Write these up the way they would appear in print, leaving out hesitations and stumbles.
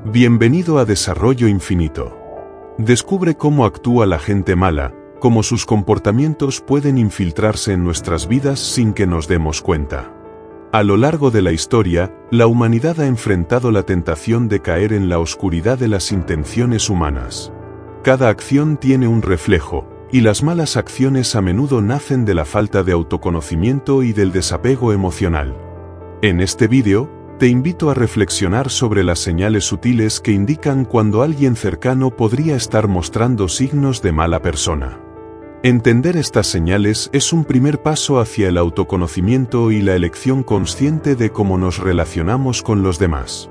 Bienvenido a Desarrollo Infinito. Descubre cómo actúa la gente mala, cómo sus comportamientos pueden infiltrarse en nuestras vidas sin que nos demos cuenta. A lo largo de la historia, la humanidad ha enfrentado la tentación de caer en la oscuridad de las intenciones humanas. Cada acción tiene un reflejo, y las malas acciones a menudo nacen de la falta de autoconocimiento y del desapego emocional. En este vídeo, te invito a reflexionar sobre las señales sutiles que indican cuando alguien cercano podría estar mostrando signos de mala persona. Entender estas señales es un primer paso hacia el autoconocimiento y la elección consciente de cómo nos relacionamos con los demás.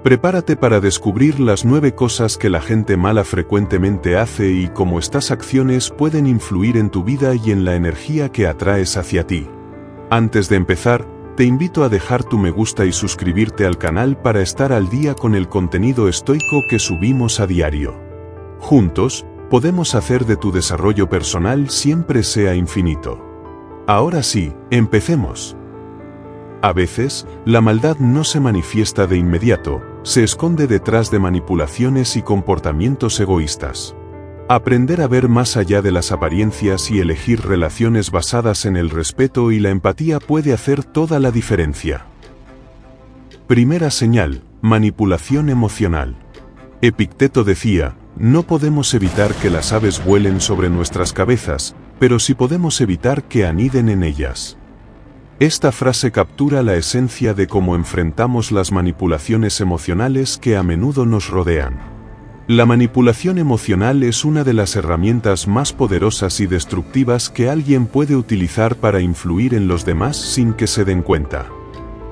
Prepárate para descubrir las 9 cosas que la gente mala frecuentemente hace y cómo estas acciones pueden influir en tu vida y en la energía que atraes hacia ti. Antes de empezar, te invito a dejar tu me gusta y suscribirte al canal para estar al día con el contenido estoico que subimos a diario. Juntos, podemos hacer de tu desarrollo personal siempre sea infinito. Ahora sí, empecemos. A veces, la maldad no se manifiesta de inmediato, se esconde detrás de manipulaciones y comportamientos egoístas. Aprender a ver más allá de las apariencias y elegir relaciones basadas en el respeto y la empatía puede hacer toda la diferencia. Primera señal: manipulación emocional. Epicteto decía: no podemos evitar que las aves vuelen sobre nuestras cabezas, pero sí podemos evitar que aniden en ellas. Esta frase captura la esencia de cómo enfrentamos las manipulaciones emocionales que a menudo nos rodean. La manipulación emocional es una de las herramientas más poderosas y destructivas que alguien puede utilizar para influir en los demás sin que se den cuenta.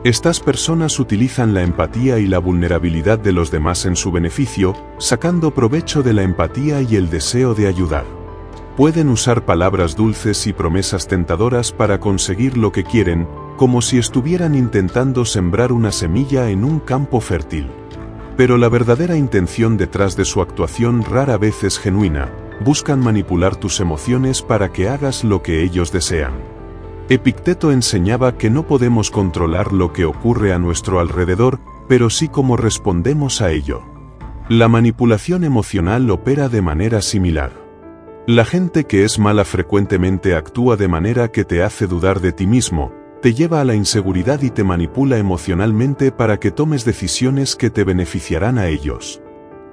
Estas personas utilizan la empatía y la vulnerabilidad de los demás en su beneficio, sacando provecho de la empatía y el deseo de ayudar. Pueden usar palabras dulces y promesas tentadoras para conseguir lo que quieren, como si estuvieran intentando sembrar una semilla en un campo fértil. Pero la verdadera intención detrás de su actuación rara vez es genuina. Buscan manipular tus emociones para que hagas lo que ellos desean. Epicteto enseñaba que no podemos controlar lo que ocurre a nuestro alrededor, pero sí cómo respondemos a ello. La manipulación emocional opera de manera similar. La gente que es mala frecuentemente actúa de manera que te hace dudar de ti mismo, te lleva a la inseguridad y te manipula emocionalmente para que tomes decisiones que te beneficiarán a ellos.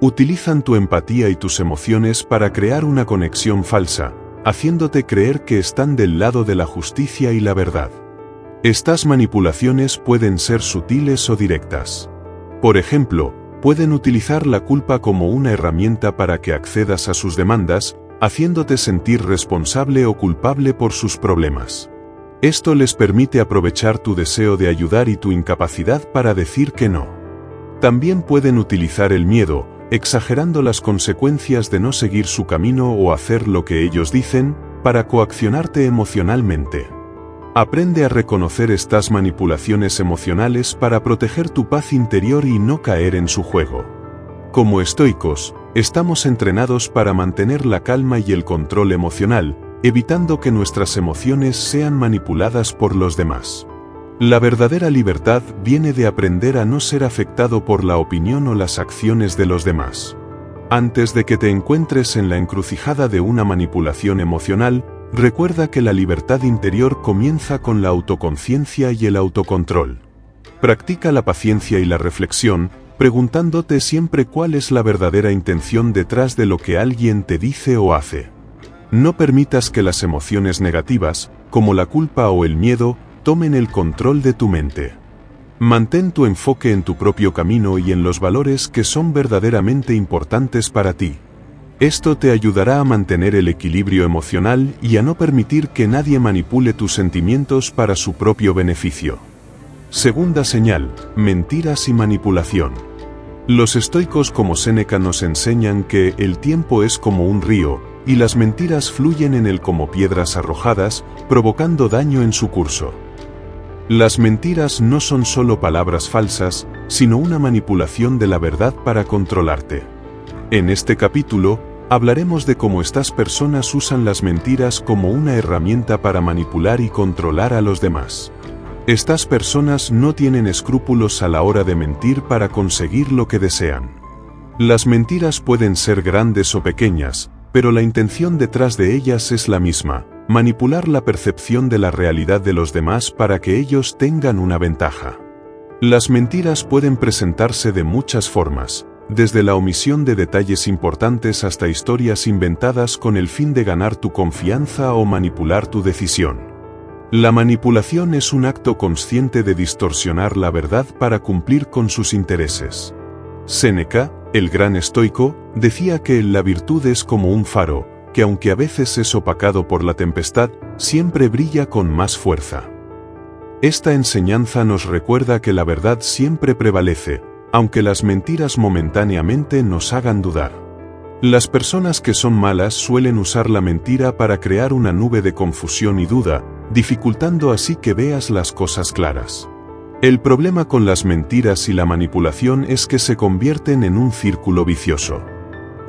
Utilizan tu empatía y tus emociones para crear una conexión falsa, haciéndote creer que están del lado de la justicia y la verdad. Estas manipulaciones pueden ser sutiles o directas. Por ejemplo, pueden utilizar la culpa como una herramienta para que accedas a sus demandas, haciéndote sentir responsable o culpable por sus problemas. Esto les permite aprovechar tu deseo de ayudar y tu incapacidad para decir que no. También pueden utilizar el miedo, exagerando las consecuencias de no seguir su camino o hacer lo que ellos dicen, para coaccionarte emocionalmente. Aprende a reconocer estas manipulaciones emocionales para proteger tu paz interior y no caer en su juego. Como estoicos, estamos entrenados para mantener la calma y el control emocional, evitando que nuestras emociones sean manipuladas por los demás. La verdadera libertad viene de aprender a no ser afectado por la opinión o las acciones de los demás. Antes de que te encuentres en la encrucijada de una manipulación emocional, recuerda que la libertad interior comienza con la autoconciencia y el autocontrol. Practica la paciencia y la reflexión, preguntándote siempre cuál es la verdadera intención detrás de lo que alguien te dice o hace. No permitas que las emociones negativas, como la culpa o el miedo, tomen el control de tu mente. Mantén tu enfoque en tu propio camino y en los valores que son verdaderamente importantes para ti. Esto te ayudará a mantener el equilibrio emocional y a no permitir que nadie manipule tus sentimientos para su propio beneficio. Segunda señal: mentiras y manipulación. Los estoicos como Séneca nos enseñan que el tiempo es como un río, y las mentiras fluyen en él como piedras arrojadas, provocando daño en su curso. Las mentiras no son solo palabras falsas, sino una manipulación de la verdad para controlarte. En este capítulo, hablaremos de cómo estas personas usan las mentiras como una herramienta para manipular y controlar a los demás. Estas personas no tienen escrúpulos a la hora de mentir para conseguir lo que desean. Las mentiras pueden ser grandes o pequeñas, pero la intención detrás de ellas es la misma: manipular la percepción de la realidad de los demás para que ellos tengan una ventaja. Las mentiras pueden presentarse de muchas formas, desde la omisión de detalles importantes hasta historias inventadas con el fin de ganar tu confianza o manipular tu decisión. La manipulación es un acto consciente de distorsionar la verdad para cumplir con sus intereses. Séneca, el gran estoico, decía que la virtud es como un faro, que aunque a veces es opacado por la tempestad, siempre brilla con más fuerza. Esta enseñanza nos recuerda que la verdad siempre prevalece, aunque las mentiras momentáneamente nos hagan dudar. Las personas que son malas suelen usar la mentira para crear una nube de confusión y duda, dificultando así que veas las cosas claras. El problema con las mentiras y la manipulación es que se convierten en un círculo vicioso.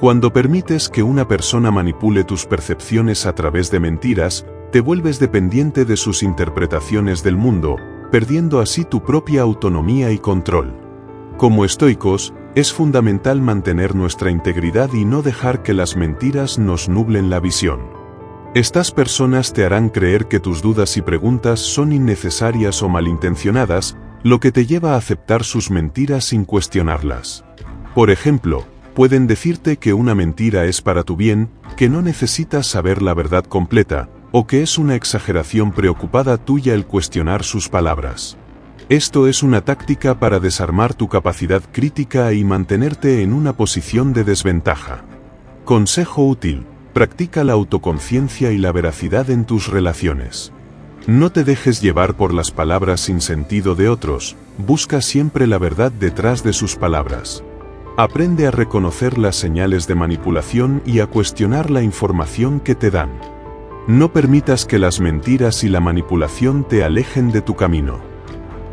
Cuando permites que una persona manipule tus percepciones a través de mentiras, te vuelves dependiente de sus interpretaciones del mundo, perdiendo así tu propia autonomía y control. Como estoicos, es fundamental mantener nuestra integridad y no dejar que las mentiras nos nublen la visión. Estas personas te harán creer que tus dudas y preguntas son innecesarias o malintencionadas, lo que te lleva a aceptar sus mentiras sin cuestionarlas. Por ejemplo, pueden decirte que una mentira es para tu bien, que no necesitas saber la verdad completa, o que es una exageración preocupada tuya el cuestionar sus palabras. Esto es una táctica para desarmar tu capacidad crítica y mantenerte en una posición de desventaja. Consejo útil: practica la autoconciencia y la veracidad en tus relaciones. No te dejes llevar por las palabras sin sentido de otros, busca siempre la verdad detrás de sus palabras. Aprende a reconocer las señales de manipulación y a cuestionar la información que te dan. No permitas que las mentiras y la manipulación te alejen de tu camino.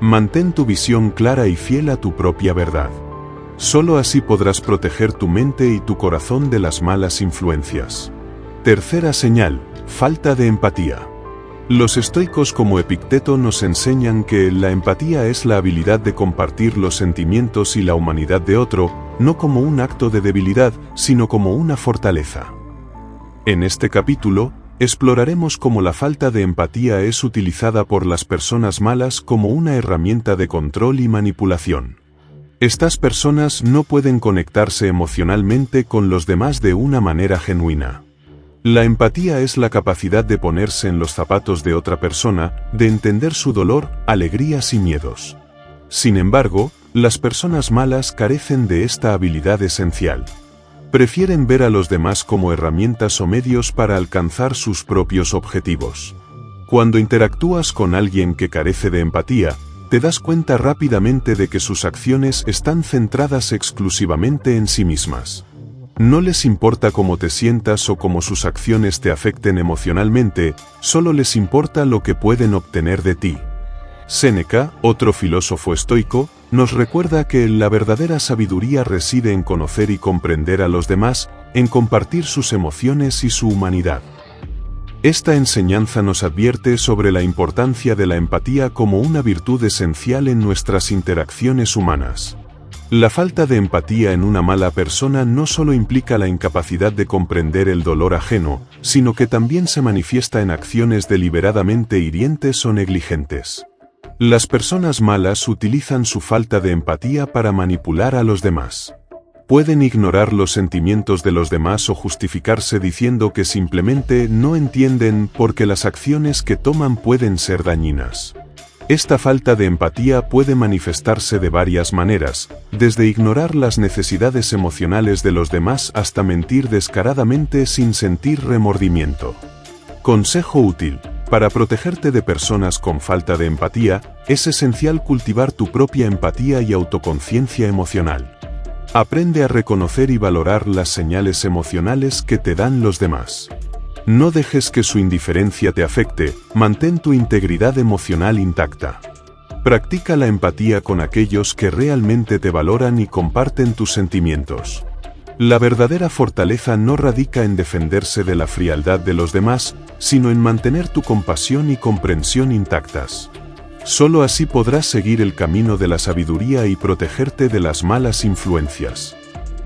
Mantén tu visión clara y fiel a tu propia verdad. Solo así podrás proteger tu mente y tu corazón de las malas influencias. Tercera señal: falta de empatía. Los estoicos como Epicteto nos enseñan que la empatía es la habilidad de compartir los sentimientos y la humanidad de otro, no como un acto de debilidad, sino como una fortaleza. En este capítulo, exploraremos cómo la falta de empatía es utilizada por las personas malas como una herramienta de control y manipulación. Estas personas no pueden conectarse emocionalmente con los demás de una manera genuina. La empatía es la capacidad de ponerse en los zapatos de otra persona, de entender su dolor, alegrías y miedos. Sin embargo, las personas malas carecen de esta habilidad esencial. Prefieren ver a los demás como herramientas o medios para alcanzar sus propios objetivos. Cuando interactúas con alguien que carece de empatía, te das cuenta rápidamente de que sus acciones están centradas exclusivamente en sí mismas. No les importa cómo te sientas o cómo sus acciones te afecten emocionalmente, solo les importa lo que pueden obtener de ti. Séneca, otro filósofo estoico, nos recuerda que la verdadera sabiduría reside en conocer y comprender a los demás, en compartir sus emociones y su humanidad. Esta enseñanza nos advierte sobre la importancia de la empatía como una virtud esencial en nuestras interacciones humanas. La falta de empatía en una mala persona no solo implica la incapacidad de comprender el dolor ajeno, sino que también se manifiesta en acciones deliberadamente hirientes o negligentes. Las personas malas utilizan su falta de empatía para manipular a los demás. Pueden ignorar los sentimientos de los demás o justificarse diciendo que simplemente no entienden porque las acciones que toman pueden ser dañinas. Esta falta de empatía puede manifestarse de varias maneras, desde ignorar las necesidades emocionales de los demás hasta mentir descaradamente sin sentir remordimiento. Consejo útil: para protegerte de personas con falta de empatía, es esencial cultivar tu propia empatía y autoconciencia emocional. Aprende a reconocer y valorar las señales emocionales que te dan los demás. No dejes que su indiferencia te afecte, mantén tu integridad emocional intacta. Practica la empatía con aquellos que realmente te valoran y comparten tus sentimientos. La verdadera fortaleza no radica en defenderse de la frialdad de los demás, sino en mantener tu compasión y comprensión intactas. Solo así podrás seguir el camino de la sabiduría y protegerte de las malas influencias.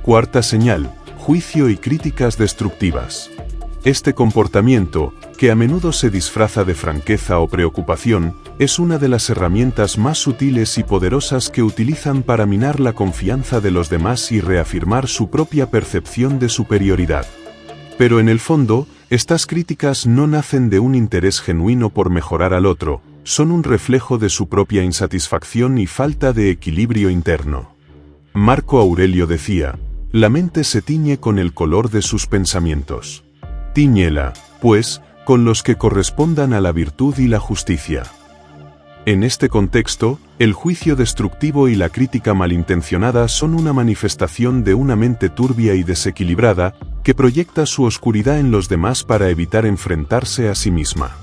Cuarta señal: juicio y críticas destructivas. Este comportamiento, que a menudo se disfraza de franqueza o preocupación, es una de las herramientas más sutiles y poderosas que utilizan para minar la confianza de los demás y reafirmar su propia percepción de superioridad. Pero en el fondo, estas críticas no nacen de un interés genuino por mejorar al otro, son un reflejo de su propia insatisfacción y falta de equilibrio interno. Marco Aurelio decía: la mente se tiñe con el color de sus pensamientos. Tíñela, pues, con los que correspondan a la virtud y la justicia. En este contexto, el juicio destructivo y la crítica malintencionada son una manifestación de una mente turbia y desequilibrada, que proyecta su oscuridad en los demás para evitar enfrentarse a sí misma.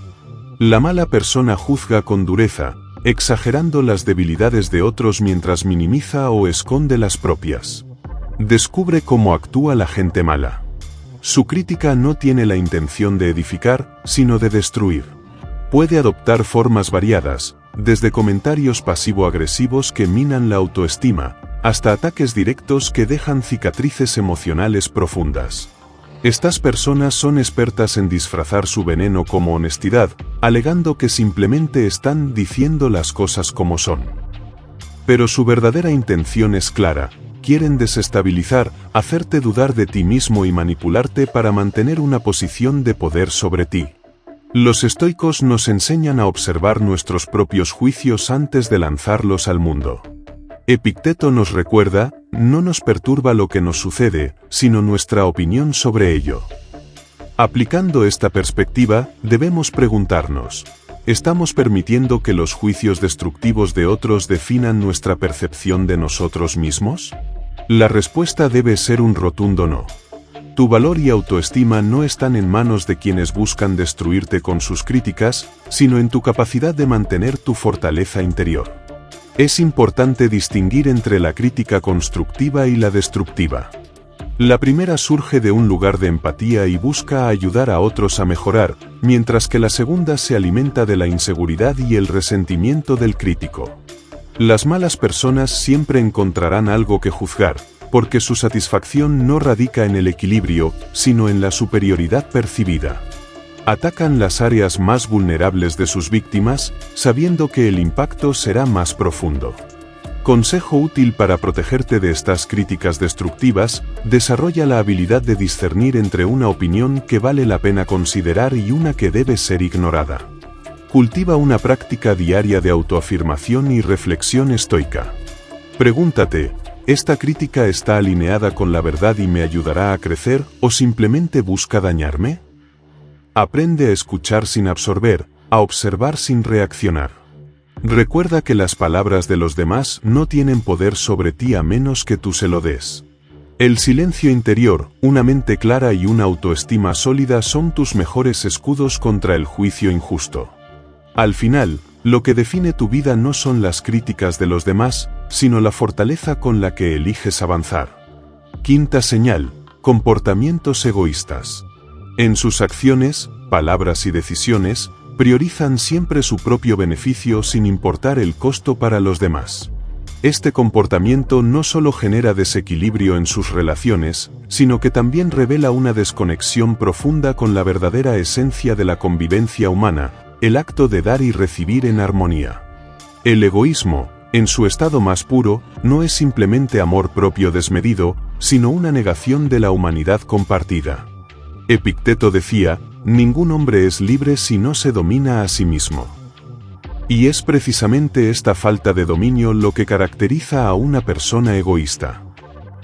La mala persona juzga con dureza, exagerando las debilidades de otros mientras minimiza o esconde las propias. Descubre cómo actúa la gente mala. Su crítica no tiene la intención de edificar, sino de destruir. Puede adoptar formas variadas, desde comentarios pasivo-agresivos que minan la autoestima, hasta ataques directos que dejan cicatrices emocionales profundas. Estas personas son expertas en disfrazar su veneno como honestidad, alegando que simplemente están diciendo las cosas como son. Pero su verdadera intención es clara: quieren desestabilizar, hacerte dudar de ti mismo y manipularte para mantener una posición de poder sobre ti. Los estoicos nos enseñan a observar nuestros propios juicios antes de lanzarlos al mundo. Epicteto nos recuerda: no nos perturba lo que nos sucede, sino nuestra opinión sobre ello. Aplicando esta perspectiva, debemos preguntarnos: ¿estamos permitiendo que los juicios destructivos de otros definan nuestra percepción de nosotros mismos? La respuesta debe ser un rotundo no. Tu valor y autoestima no están en manos de quienes buscan destruirte con sus críticas, sino en tu capacidad de mantener tu fortaleza interior. Es importante distinguir entre la crítica constructiva y la destructiva. La primera surge de un lugar de empatía y busca ayudar a otros a mejorar, mientras que la segunda se alimenta de la inseguridad y el resentimiento del crítico. Las malas personas siempre encontrarán algo que juzgar, porque su satisfacción no radica en el equilibrio, sino en la superioridad percibida. Atacan las áreas más vulnerables de sus víctimas, sabiendo que el impacto será más profundo. Consejo útil para protegerte de estas críticas destructivas: desarrolla la habilidad de discernir entre una opinión que vale la pena considerar y una que debe ser ignorada. Cultiva una práctica diaria de autoafirmación y reflexión estoica. Pregúntate: ¿esta crítica está alineada con la verdad y me ayudará a crecer, o simplemente busca dañarme? Aprende a escuchar sin absorber, a observar sin reaccionar. Recuerda que las palabras de los demás no tienen poder sobre ti a menos que tú se lo des. El silencio interior, una mente clara y una autoestima sólida son tus mejores escudos contra el juicio injusto. Al final, lo que define tu vida no son las críticas de los demás, sino la fortaleza con la que eliges avanzar. Quinta señal: comportamientos egoístas. En sus acciones, palabras y decisiones, priorizan siempre su propio beneficio sin importar el costo para los demás. Este comportamiento no solo genera desequilibrio en sus relaciones, sino que también revela una desconexión profunda con la verdadera esencia de la convivencia humana, el acto de dar y recibir en armonía. El egoísmo, en su estado más puro, no es simplemente amor propio desmedido, sino una negación de la humanidad compartida. Epicteto decía: ningún hombre es libre si no se domina a sí mismo. Y es precisamente esta falta de dominio lo que caracteriza a una persona egoísta.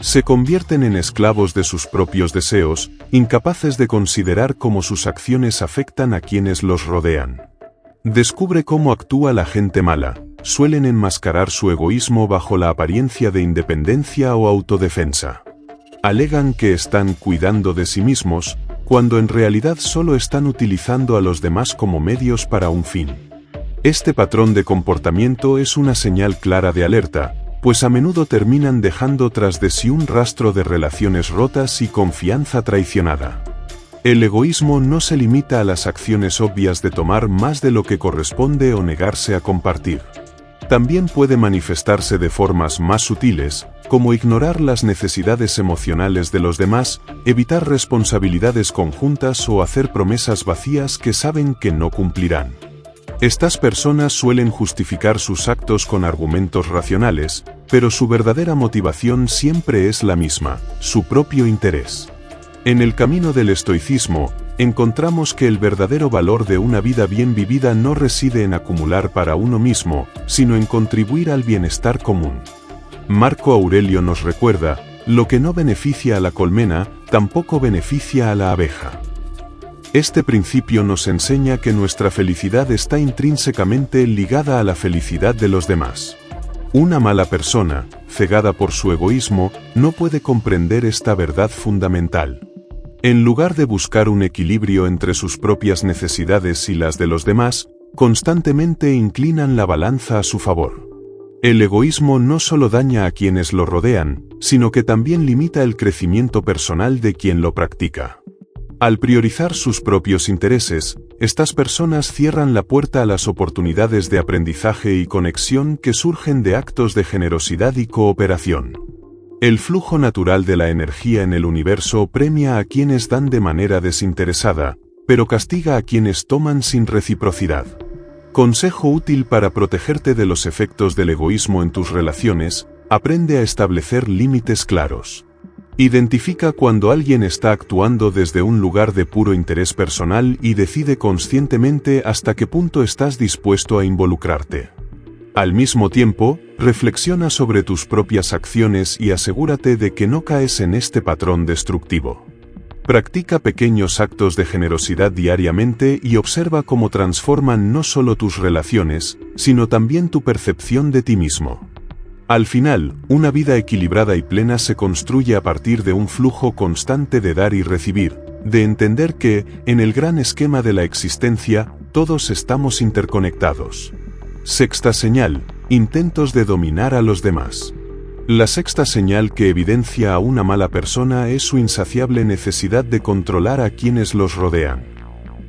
Se convierten en esclavos de sus propios deseos, incapaces de considerar cómo sus acciones afectan a quienes los rodean. Descubre cómo actúa la gente mala: suelen enmascarar su egoísmo bajo la apariencia de independencia o autodefensa. Alegan que están cuidando de sí mismos, cuando en realidad solo están utilizando a los demás como medios para un fin. Este patrón de comportamiento es una señal clara de alerta, pues a menudo terminan dejando tras de sí un rastro de relaciones rotas y confianza traicionada. El egoísmo no se limita a las acciones obvias de tomar más de lo que corresponde o negarse a compartir. También puede manifestarse de formas más sutiles, como ignorar las necesidades emocionales de los demás, evitar responsabilidades conjuntas o hacer promesas vacías que saben que no cumplirán. Estas personas suelen justificar sus actos con argumentos racionales, pero su verdadera motivación siempre es la misma, su propio interés. En el camino del estoicismo, encontramos que el verdadero valor de una vida bien vivida no reside en acumular para uno mismo, sino en contribuir al bienestar común. Marco Aurelio nos recuerda, lo que no beneficia a la colmena, tampoco beneficia a la abeja. Este principio nos enseña que nuestra felicidad está intrínsecamente ligada a la felicidad de los demás. Una mala persona, cegada por su egoísmo, no puede comprender esta verdad fundamental. En lugar de buscar un equilibrio entre sus propias necesidades y las de los demás, constantemente inclinan la balanza a su favor. El egoísmo no solo daña a quienes lo rodean, sino que también limita el crecimiento personal de quien lo practica. Al priorizar sus propios intereses, estas personas cierran la puerta a las oportunidades de aprendizaje y conexión que surgen de actos de generosidad y cooperación. El flujo natural de la energía en el universo premia a quienes dan de manera desinteresada, pero castiga a quienes toman sin reciprocidad. Consejo útil para protegerte de los efectos del egoísmo en tus relaciones: aprende a establecer límites claros. Identifica cuando alguien está actuando desde un lugar de puro interés personal y decide conscientemente hasta qué punto estás dispuesto a involucrarte. Al mismo tiempo, reflexiona sobre tus propias acciones y asegúrate de que no caes en este patrón destructivo. Practica pequeños actos de generosidad diariamente y observa cómo transforman no solo tus relaciones, sino también tu percepción de ti mismo. Al final, una vida equilibrada y plena se construye a partir de un flujo constante de dar y recibir, de entender que, en el gran esquema de la existencia, todos estamos interconectados. Sexta señal: intentos de dominar a los demás. La sexta señal que evidencia a una mala persona es su insaciable necesidad de controlar a quienes los rodean.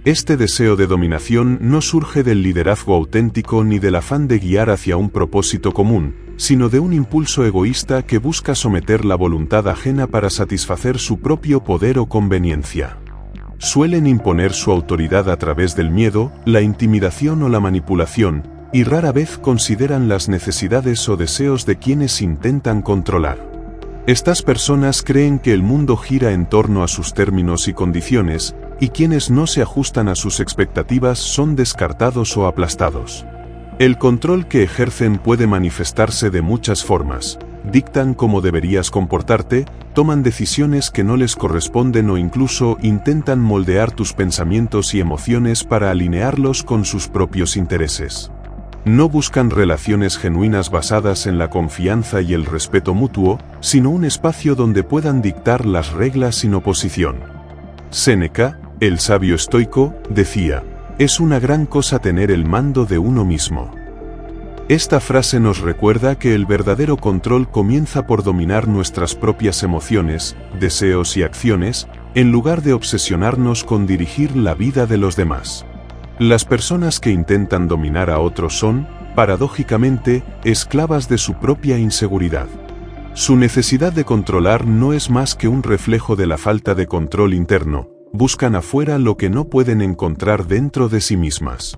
Este deseo de dominación no surge del liderazgo auténtico ni del afán de guiar hacia un propósito común, sino de un impulso egoísta que busca someter la voluntad ajena para satisfacer su propio poder o conveniencia. Suelen imponer su autoridad a través del miedo, la intimidación o la manipulación, y rara vez consideran las necesidades o deseos de quienes intentan controlar. Estas personas creen que el mundo gira en torno a sus términos y condiciones, y quienes no se ajustan a sus expectativas son descartados o aplastados. El control que ejercen puede manifestarse de muchas formas: dictan cómo deberías comportarte, toman decisiones que no les corresponden o incluso intentan moldear tus pensamientos y emociones para alinearlos con sus propios intereses. No buscan relaciones genuinas basadas en la confianza y el respeto mutuo, sino un espacio donde puedan dictar las reglas sin oposición. Séneca, el sabio estoico, decía: es una gran cosa tener el mando de uno mismo. Esta frase nos recuerda que el verdadero control comienza por dominar nuestras propias emociones, deseos y acciones, en lugar de obsesionarnos con dirigir la vida de los demás. Las personas que intentan dominar a otros son, paradójicamente, esclavas de su propia inseguridad. Su necesidad de controlar no es más que un reflejo de la falta de control interno. Buscan afuera lo que no pueden encontrar dentro de sí mismas.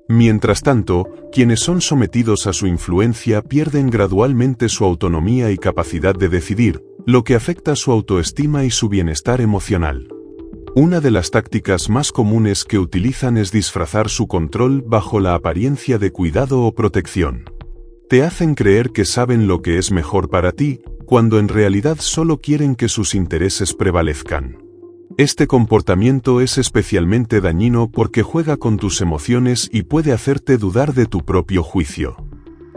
Mientras tanto, quienes son sometidos a su influencia pierden gradualmente su autonomía y capacidad de decidir, lo que afecta su autoestima y su bienestar emocional. Una de las tácticas más comunes que utilizan es disfrazar su control bajo la apariencia de cuidado o protección. Te hacen creer que saben lo que es mejor para ti, cuando en realidad solo quieren que sus intereses prevalezcan. Este comportamiento es especialmente dañino porque juega con tus emociones y puede hacerte dudar de tu propio juicio.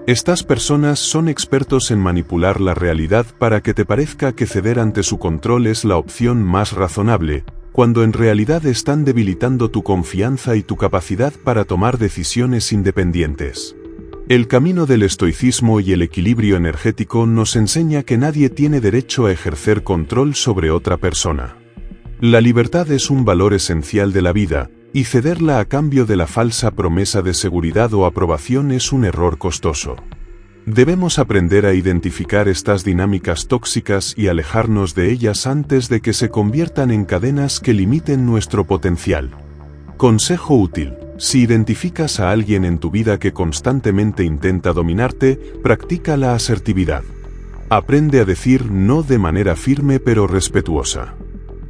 Estas personas son expertos en manipular la realidad para que te parezca que ceder ante su control es la opción más razonable, cuando en realidad están debilitando tu confianza y tu capacidad para tomar decisiones independientes. El camino del estoicismo y el equilibrio energético nos enseña que nadie tiene derecho a ejercer control sobre otra persona. La libertad es un valor esencial de la vida, y cederla a cambio de la falsa promesa de seguridad o aprobación es un error costoso. Debemos aprender a identificar estas dinámicas tóxicas y alejarnos de ellas antes de que se conviertan en cadenas que limiten nuestro potencial. Consejo útil: si identificas a alguien en tu vida que constantemente intenta dominarte, practica la asertividad. Aprende a decir no de manera firme pero respetuosa.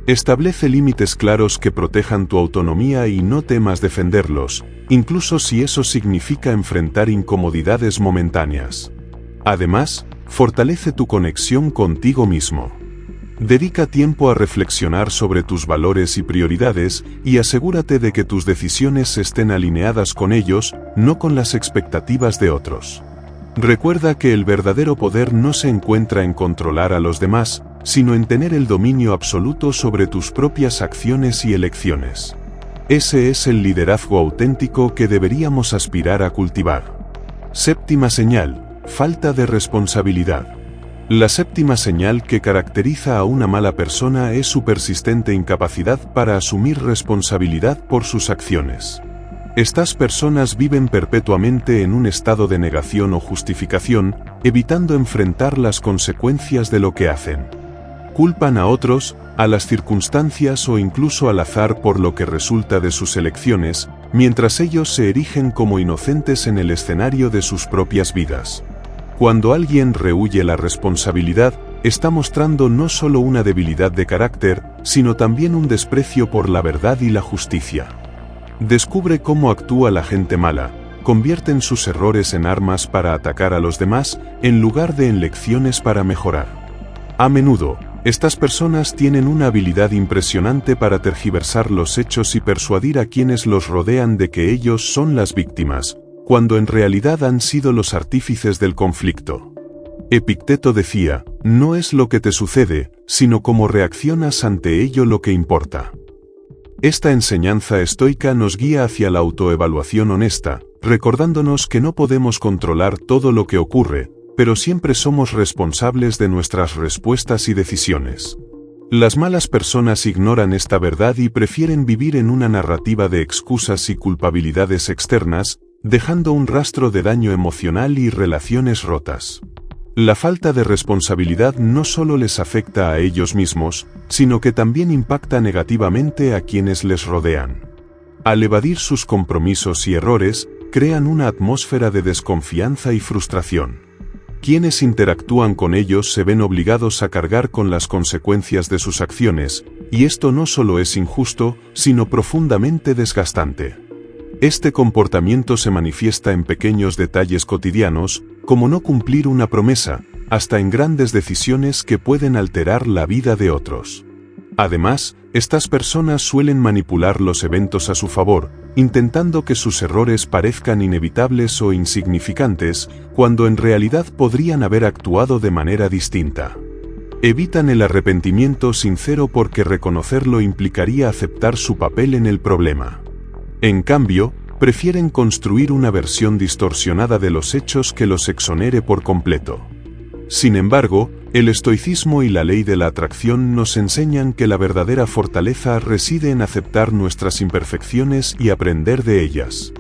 Establece límites claros que protejan tu autonomía y no temas defenderlos, incluso si eso significa enfrentar incomodidades momentáneas. Además, fortalece tu conexión contigo mismo. Dedica tiempo a reflexionar sobre tus valores y prioridades y asegúrate de que tus decisiones estén alineadas con ellos, no con las expectativas de otros. Recuerda que el verdadero poder no se encuentra en controlar a los demás, sino en tener el dominio absoluto sobre tus propias acciones y elecciones. Ese es el liderazgo auténtico que deberíamos aspirar a cultivar. Séptima señal: falta de responsabilidad. La séptima señal que caracteriza a una mala persona es su persistente incapacidad para asumir responsabilidad por sus acciones. Estas personas viven perpetuamente en un estado de negación o justificación, evitando enfrentar las consecuencias de lo que hacen. Culpan a otros, a las circunstancias o incluso al azar por lo que resulta de sus elecciones, mientras ellos se erigen como inocentes en el escenario de sus propias vidas. Cuando alguien rehúye la responsabilidad, está mostrando no solo una debilidad de carácter, sino también un desprecio por la verdad y la justicia. Descubre cómo actúa la gente mala: convierten sus errores en armas para atacar a los demás, en lugar de en lecciones para mejorar. A menudo, estas personas tienen una habilidad impresionante para tergiversar los hechos y persuadir a quienes los rodean de que ellos son las víctimas, cuando en realidad han sido los artífices del conflicto. Epicteto decía: no es lo que te sucede, sino cómo reaccionas ante ello lo que importa. Esta enseñanza estoica nos guía hacia la autoevaluación honesta, recordándonos que no podemos controlar todo lo que ocurre, pero siempre somos responsables de nuestras respuestas y decisiones. Las malas personas ignoran esta verdad y prefieren vivir en una narrativa de excusas y culpabilidades externas, dejando un rastro de daño emocional y relaciones rotas. La falta de responsabilidad no solo les afecta a ellos mismos, sino que también impacta negativamente a quienes les rodean. Al evadir sus compromisos y errores, crean una atmósfera de desconfianza y frustración. Quienes interactúan con ellos se ven obligados a cargar con las consecuencias de sus acciones, y esto no solo es injusto, sino profundamente desgastante. Este comportamiento se manifiesta en pequeños detalles cotidianos, como no cumplir una promesa, hasta en grandes decisiones que pueden alterar la vida de otros. Además, estas personas suelen manipular los eventos a su favor, intentando que sus errores parezcan inevitables o insignificantes, cuando en realidad podrían haber actuado de manera distinta. Evitan el arrepentimiento sincero porque reconocerlo implicaría aceptar su papel en el problema. En cambio, prefieren construir una versión distorsionada de los hechos que los exonere por completo. Sin embargo, el estoicismo y la ley de la atracción nos enseñan que la verdadera fortaleza reside en aceptar nuestras imperfecciones y aprender de ellas.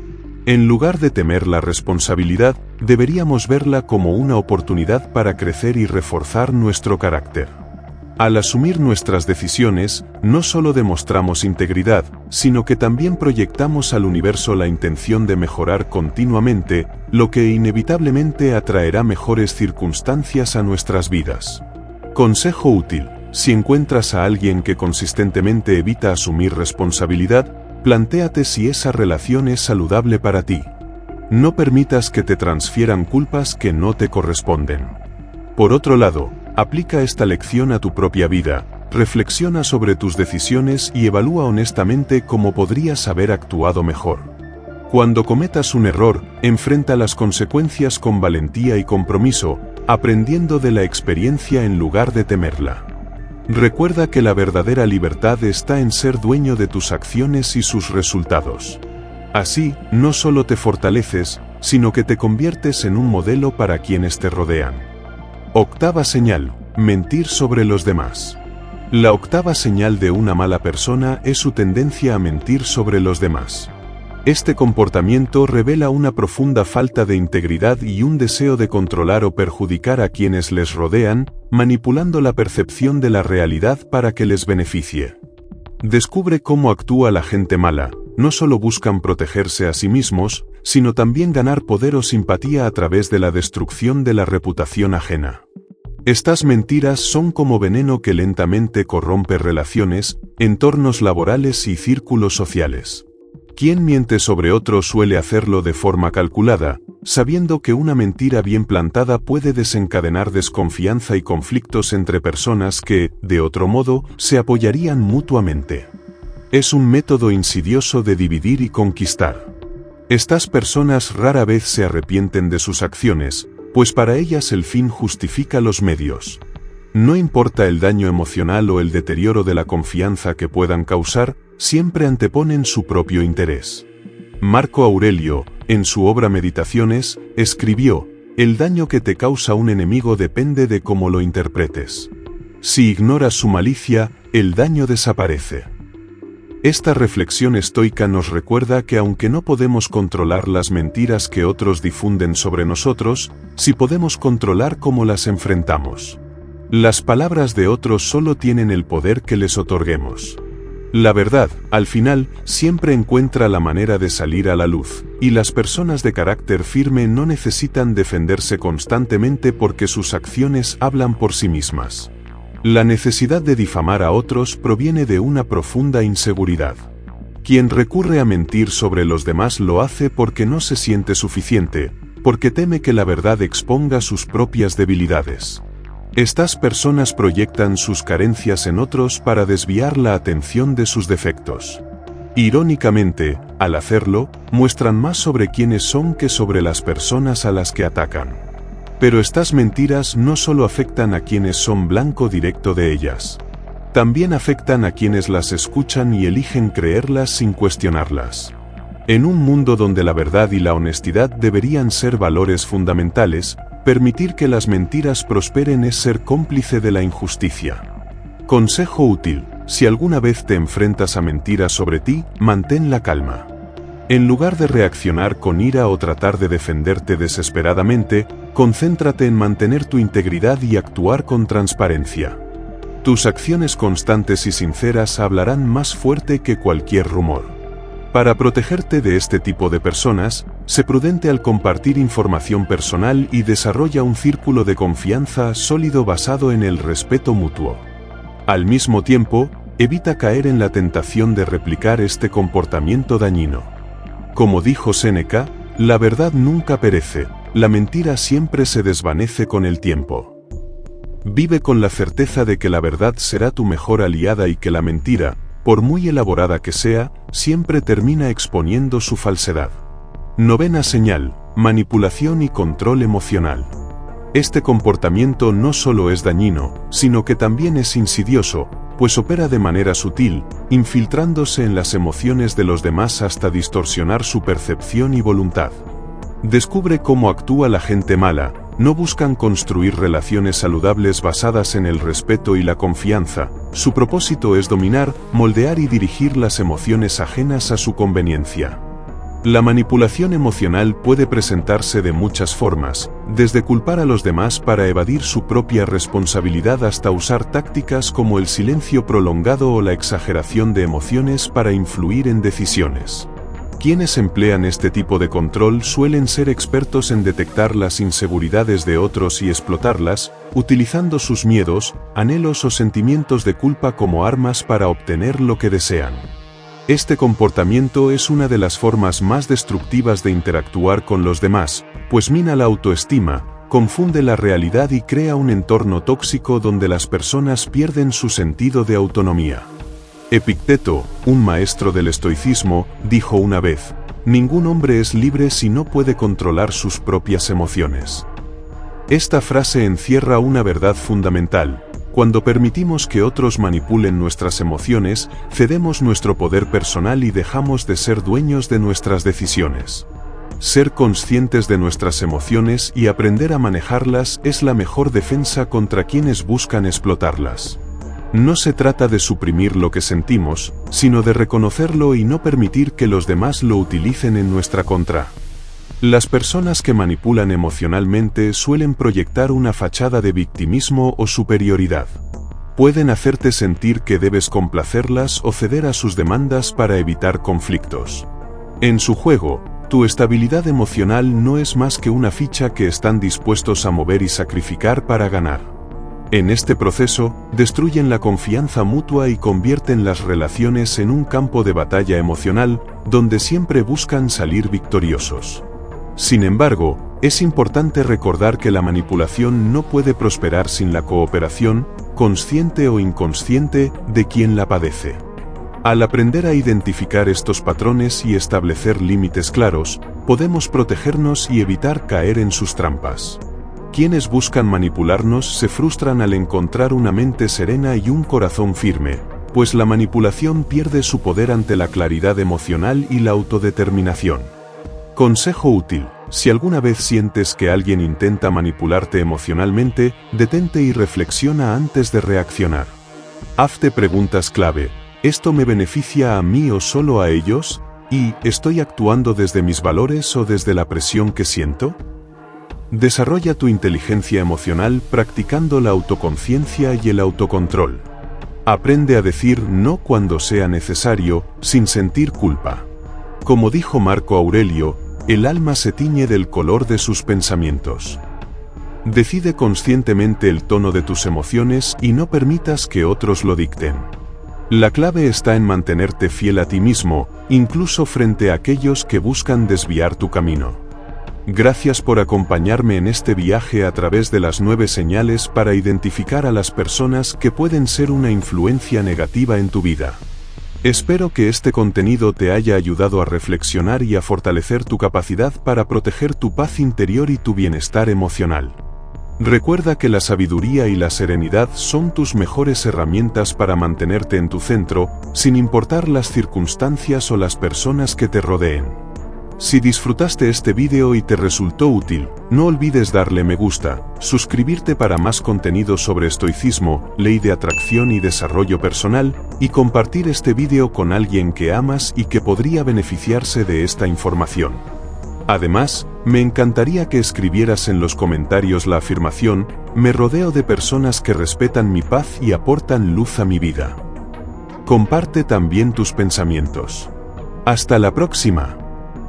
En lugar de temer la responsabilidad, deberíamos verla como una oportunidad para crecer y reforzar nuestro carácter. Al asumir nuestras decisiones, no solo demostramos integridad, sino que también proyectamos al universo la intención de mejorar continuamente, lo que inevitablemente atraerá mejores circunstancias a nuestras vidas. Consejo útil: si encuentras a alguien que consistentemente evita asumir responsabilidad, plantéate si esa relación es saludable para ti. No permitas que te transfieran culpas que no te corresponden. Por otro lado, aplica esta lección a tu propia vida, reflexiona sobre tus decisiones y evalúa honestamente cómo podrías haber actuado mejor. Cuando cometas un error, enfrenta las consecuencias con valentía y compromiso, aprendiendo de la experiencia en lugar de temerla. Recuerda que la verdadera libertad está en ser dueño de tus acciones y sus resultados. Así, no solo te fortaleces, sino que te conviertes en un modelo para quienes te rodean. Octava señal: mentir sobre los demás. La octava señal de una mala persona es su tendencia a mentir sobre los demás. Este comportamiento revela una profunda falta de integridad y un deseo de controlar o perjudicar a quienes les rodean, manipulando la percepción de la realidad para que les beneficie. Descubre cómo actúa la gente mala. No solo buscan protegerse a sí mismos, sino también ganar poder o simpatía a través de la destrucción de la reputación ajena. Estas mentiras son como veneno que lentamente corrompe relaciones, entornos laborales y círculos sociales. Quien miente sobre otro suele hacerlo de forma calculada, sabiendo que una mentira bien plantada puede desencadenar desconfianza y conflictos entre personas que, de otro modo, se apoyarían mutuamente. Es un método insidioso de dividir y conquistar. Estas personas rara vez se arrepienten de sus acciones, pues para ellas el fin justifica los medios. No importa el daño emocional o el deterioro de la confianza que puedan causar, siempre anteponen su propio interés. Marco Aurelio, en su obra Meditaciones, escribió: «El daño que te causa un enemigo depende de cómo lo interpretes. Si ignoras su malicia, el daño desaparece». Esta reflexión estoica nos recuerda que aunque no podemos controlar las mentiras que otros difunden sobre nosotros, sí podemos controlar cómo las enfrentamos. Las palabras de otros solo tienen el poder que les otorguemos. La verdad, al final, siempre encuentra la manera de salir a la luz, y las personas de carácter firme no necesitan defenderse constantemente porque sus acciones hablan por sí mismas. La necesidad de difamar a otros proviene de una profunda inseguridad. Quien recurre a mentir sobre los demás lo hace porque no se siente suficiente, porque teme que la verdad exponga sus propias debilidades. Estas personas proyectan sus carencias en otros para desviar la atención de sus defectos. Irónicamente, al hacerlo, muestran más sobre quiénes son que sobre las personas a las que atacan. Pero estas mentiras no solo afectan a quienes son blanco directo de ellas. También afectan a quienes las escuchan y eligen creerlas sin cuestionarlas. En un mundo donde la verdad y la honestidad deberían ser valores fundamentales, permitir que las mentiras prosperen es ser cómplice de la injusticia. Consejo útil: si alguna vez te enfrentas a mentiras sobre ti, mantén la calma. En lugar de reaccionar con ira o tratar de defenderte desesperadamente, concéntrate en mantener tu integridad y actuar con transparencia. Tus acciones constantes y sinceras hablarán más fuerte que cualquier rumor. Para protegerte de este tipo de personas, sé prudente al compartir información personal y desarrolla un círculo de confianza sólido basado en el respeto mutuo. Al mismo tiempo, evita caer en la tentación de replicar este comportamiento dañino. Como dijo Séneca, la verdad nunca perece, la mentira siempre se desvanece con el tiempo. Vive con la certeza de que la verdad será tu mejor aliada y que la mentira, por muy elaborada que sea, siempre termina exponiendo su falsedad. Novena señal: manipulación y control emocional. Este comportamiento no solo es dañino, sino que también es insidioso, pues opera de manera sutil, infiltrándose en las emociones de los demás hasta distorsionar su percepción y voluntad. Descubre cómo actúa la gente mala. No buscan construir relaciones saludables basadas en el respeto y la confianza. Su propósito es dominar, moldear y dirigir las emociones ajenas a su conveniencia. La manipulación emocional puede presentarse de muchas formas, desde culpar a los demás para evadir su propia responsabilidad hasta usar tácticas como el silencio prolongado o la exageración de emociones para influir en decisiones. Quienes emplean este tipo de control suelen ser expertos en detectar las inseguridades de otros y explotarlas, utilizando sus miedos, anhelos o sentimientos de culpa como armas para obtener lo que desean. Este comportamiento es una de las formas más destructivas de interactuar con los demás, pues mina la autoestima, confunde la realidad y crea un entorno tóxico donde las personas pierden su sentido de autonomía. Epicteto, un maestro del estoicismo, dijo una vez: «Ningún hombre es libre si no puede controlar sus propias emociones». Esta frase encierra una verdad fundamental. Cuando permitimos que otros manipulen nuestras emociones, cedemos nuestro poder personal y dejamos de ser dueños de nuestras decisiones. Ser conscientes de nuestras emociones y aprender a manejarlas es la mejor defensa contra quienes buscan explotarlas. No se trata de suprimir lo que sentimos, sino de reconocerlo y no permitir que los demás lo utilicen en nuestra contra. Las personas que manipulan emocionalmente suelen proyectar una fachada de victimismo o superioridad. Pueden hacerte sentir que debes complacerlas o ceder a sus demandas para evitar conflictos. En su juego, tu estabilidad emocional no es más que una ficha que están dispuestos a mover y sacrificar para ganar. En este proceso, destruyen la confianza mutua y convierten las relaciones en un campo de batalla emocional, donde siempre buscan salir victoriosos. Sin embargo, es importante recordar que la manipulación no puede prosperar sin la cooperación, consciente o inconsciente, de quien la padece. Al aprender a identificar estos patrones y establecer límites claros, podemos protegernos y evitar caer en sus trampas. Quienes buscan manipularnos se frustran al encontrar una mente serena y un corazón firme, pues la manipulación pierde su poder ante la claridad emocional y la autodeterminación. Consejo útil: si alguna vez sientes que alguien intenta manipularte emocionalmente, detente y reflexiona antes de reaccionar. Hazte preguntas clave: ¿esto me beneficia a mí o solo a ellos? ¿Y estoy actuando desde mis valores o desde la presión que siento? Desarrolla tu inteligencia emocional practicando la autoconciencia y el autocontrol. Aprende a decir no cuando sea necesario, sin sentir culpa. Como dijo Marco Aurelio, el alma se tiñe del color de sus pensamientos. Decide conscientemente el tono de tus emociones y no permitas que otros lo dicten. La clave está en mantenerte fiel a ti mismo, incluso frente a aquellos que buscan desviar tu camino. Gracias por acompañarme en este viaje a través de las 9 señales para identificar a las personas que pueden ser una influencia negativa en tu vida. Espero que este contenido te haya ayudado a reflexionar y a fortalecer tu capacidad para proteger tu paz interior y tu bienestar emocional. Recuerda que la sabiduría y la serenidad son tus mejores herramientas para mantenerte en tu centro, sin importar las circunstancias o las personas que te rodeen. Si disfrutaste este vídeo y te resultó útil, no olvides darle me gusta, suscribirte para más contenido sobre estoicismo, ley de atracción y desarrollo personal, y compartir este vídeo con alguien que amas y que podría beneficiarse de esta información. Además, me encantaría que escribieras en los comentarios la afirmación: me rodeo de personas que respetan mi paz y aportan luz a mi vida. Comparte también tus pensamientos. Hasta la próxima.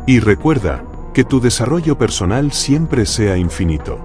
Y recuerda, que tu desarrollo personal siempre sea infinito.